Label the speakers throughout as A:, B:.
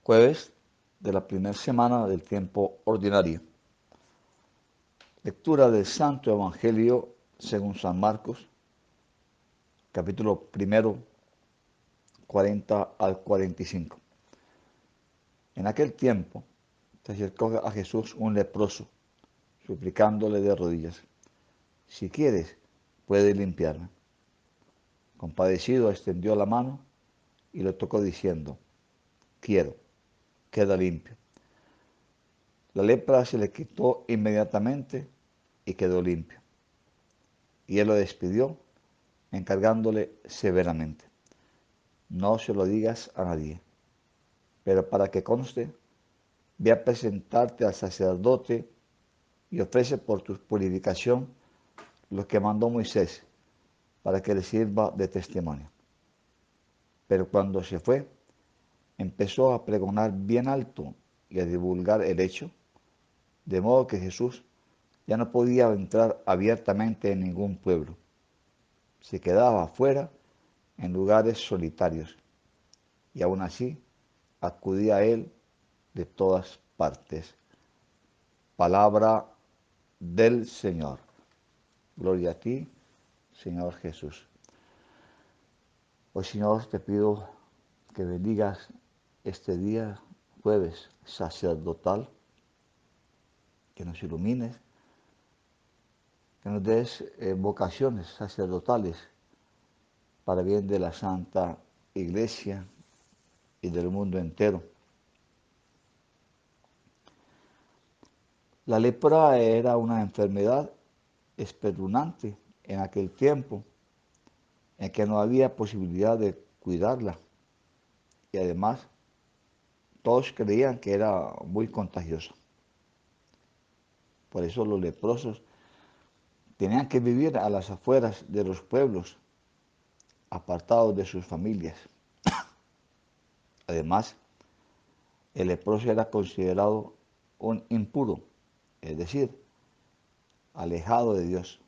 A: Jueves de la primera semana del tiempo ordinario. Lectura del Santo Evangelio según San Marcos, capítulo primero, 40 al 45. En aquel tiempo se acercó a Jesús un leproso, suplicándole de rodillas: si quieres, puedes limpiarme. Compadecido, extendió la mano y lo tocó diciendo: quiero, queda limpio. La lepra se le quitó inmediatamente y quedó limpio. Y él lo despidió, encargándole severamente: no se lo digas a nadie, pero para que conste, ve a presentarte al sacerdote y ofrece por tu purificación lo que mandó Moisés, para que le sirva de testimonio. Pero cuando se fue, empezó a pregonar bien alto y a divulgar el hecho, de modo que Jesús ya no podía entrar abiertamente en ningún pueblo. Se quedaba afuera en lugares solitarios, y aún así acudía a él de todas partes. Palabra del Señor. Gloria a ti, Señor Jesús. Hoy, Señor, te pido que bendigas este día, jueves sacerdotal, que nos ilumines, que nos des vocaciones sacerdotales para bien de la Santa Iglesia y del mundo entero. La lepra era una enfermedad espeluznante en aquel tiempo, en que no había posibilidad de cuidarla, y además todos creían que era muy contagiosa. Por eso los leprosos tenían que vivir a las afueras de los pueblos, apartados de sus familias. Además, el leproso era considerado un impuro, es decir, alejado de Dios.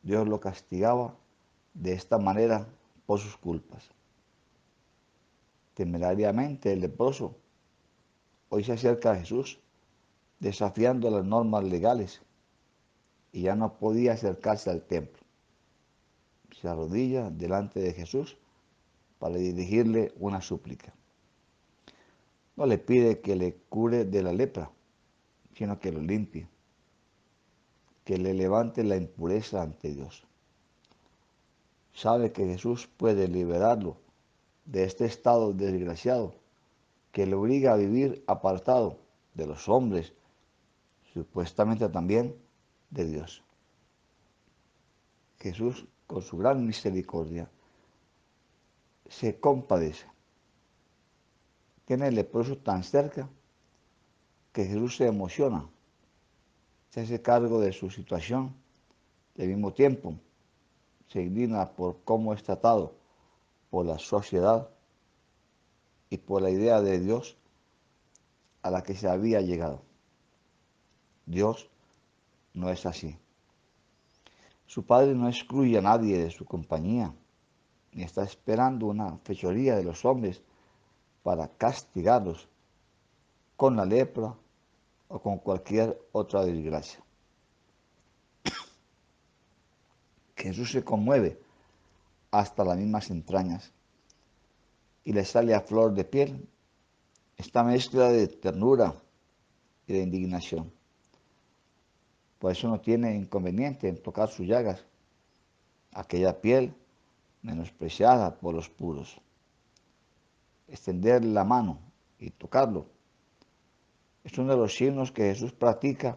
A: Dios lo castigaba de esta manera por sus culpas. Temerariamente el leproso hoy se acerca a Jesús desafiando las normas legales y ya no podía acercarse al templo. Se arrodilla delante de Jesús para dirigirle una súplica. No le pide que le cure de la lepra, sino que lo limpie, que le levante la impureza ante Dios. Sabe que Jesús puede liberarlo de este estado desgraciado que le obliga a vivir apartado de los hombres, supuestamente también de Dios. Jesús, con su gran misericordia, se compadece. Tiene el leproso tan cerca que Jesús se emociona, se hace cargo de su situación y al mismo tiempo se indigna por cómo es tratado por la sociedad y por la idea de Dios a la que se había llegado. Dios no es así. Su Padre no excluye a nadie de su compañía, ni está esperando una fechoría de los hombres para castigarlos con la lepra o con cualquier otra desgracia. Jesús se conmueve hasta las mismas entrañas y le sale a flor de piel esta mezcla de ternura y de indignación. Por eso no tiene inconveniente en tocar sus llagas, aquella piel menospreciada por los puros. Extender la mano y tocarlo es uno de los signos que Jesús practica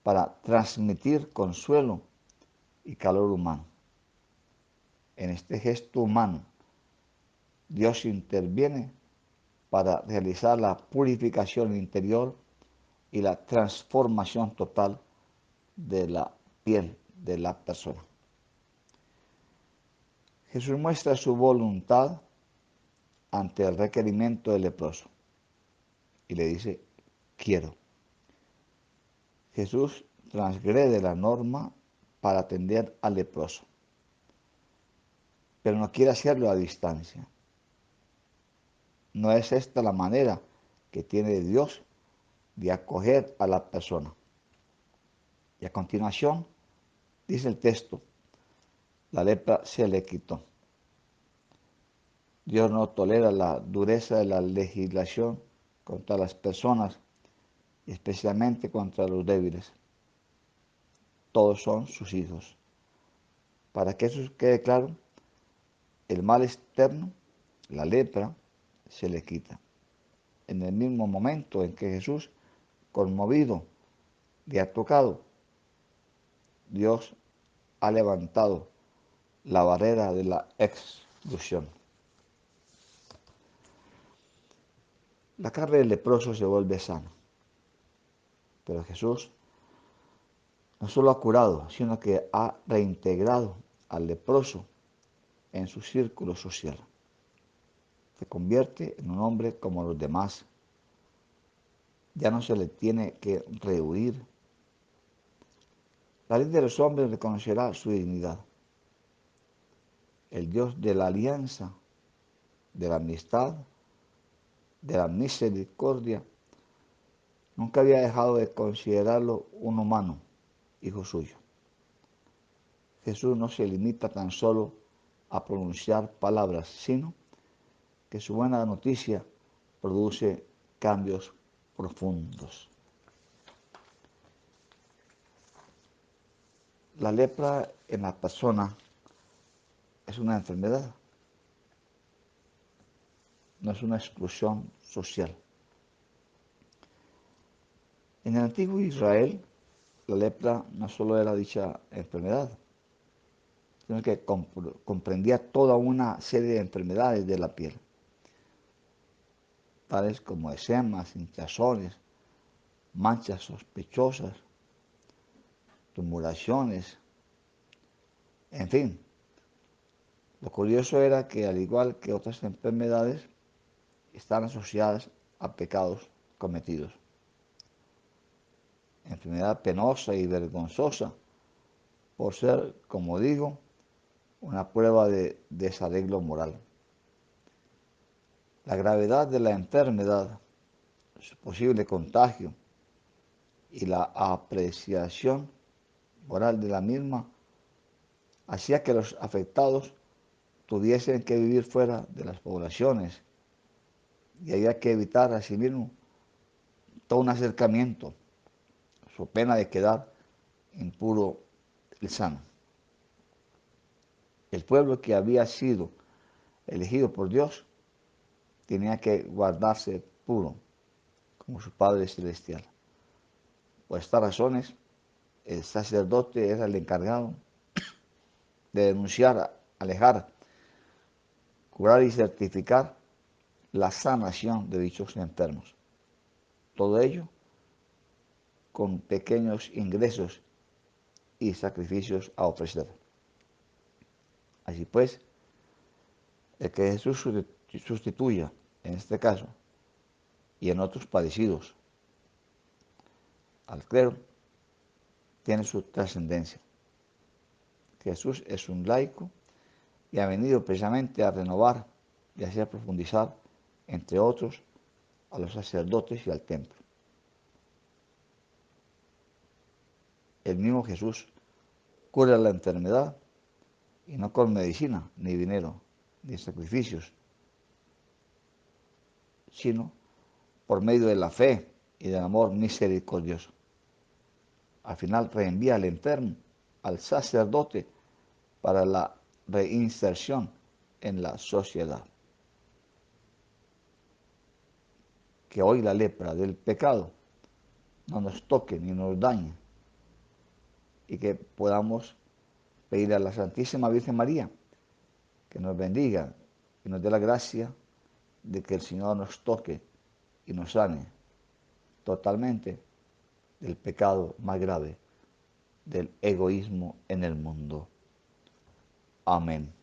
A: para transmitir consuelo y calor humano. En este gesto humano, Dios interviene para realizar la purificación interior y la transformación total de la piel de la persona. Jesús muestra su voluntad ante el requerimiento del leproso y le dice: quiero. Jesús transgrede la norma para atender al leproso, pero no quiere hacerlo a distancia. no es esta la manera que tiene Dios de acoger a la persona. Y a continuación, dice el texto, la lepra se le quitó. Dios no tolera la dureza de la legislación contra las personas, especialmente contra los débiles. Todos son sus hijos. Para que eso quede claro, el mal externo, la lepra, se le quita. En el mismo momento en que Jesús, conmovido, le ha tocado, Dios ha levantado la barrera de la exclusión. La carne del leproso se vuelve sana, pero Jesús no solo ha curado, sino que ha reintegrado al leproso en su círculo social. Se convierte en un hombre como los demás. Ya no se le tiene que rehuir. La ley de los hombres reconocerá su dignidad. El Dios de la alianza, de la amistad, de la misericordia, nunca había dejado de considerarlo un humano, hijo suyo. Jesús no se limita tan solo a pronunciar palabras, sino que su buena noticia produce cambios profundos. La lepra en la persona es una enfermedad, no es una exclusión social. En el antiguo Israel, la lepra no solo era dicha enfermedad, sino que comprendía toda una serie de enfermedades de la piel, tales como eczemas, hinchazones, manchas sospechosas, tumoraciones, en fin. Lo curioso era que, al igual que otras enfermedades, están asociadas a pecados cometidos. Enfermedad penosa y vergonzosa por ser, como digo, una prueba de desarreglo moral. La gravedad de la enfermedad, su posible contagio y la apreciación moral de la misma hacía que los afectados tuviesen que vivir fuera de las poblaciones y había que evitar asimismo todo un acercamiento, su pena de quedar impuro el sano. El pueblo que había sido elegido por Dios tenía que guardarse puro como su Padre Celestial. Por estas razones, el sacerdote era el encargado de denunciar, alejar, curar y certificar la sanación de dichos enfermos. Todo ello con pequeños ingresos y sacrificios a ofrecer. Así pues, el que Jesús sustituya, en este caso, y en otros parecidos, al clero, tiene su trascendencia. Jesús es un laico y ha venido precisamente a renovar y a hacer profundizar, entre otros, a los sacerdotes y al templo. El mismo Jesús cura la enfermedad y no con medicina, ni dinero, ni sacrificios, sino por medio de la fe y del amor misericordioso. Al final reenvía al enfermo al sacerdote para la reinserción en la sociedad. Que hoy la lepra del pecado no nos toque ni nos dañe y que podamos pedirle a la Santísima Virgen María que nos bendiga y nos dé la gracia de que el Señor nos toque y nos sane totalmente del pecado más grave, del egoísmo en el mundo. Amén.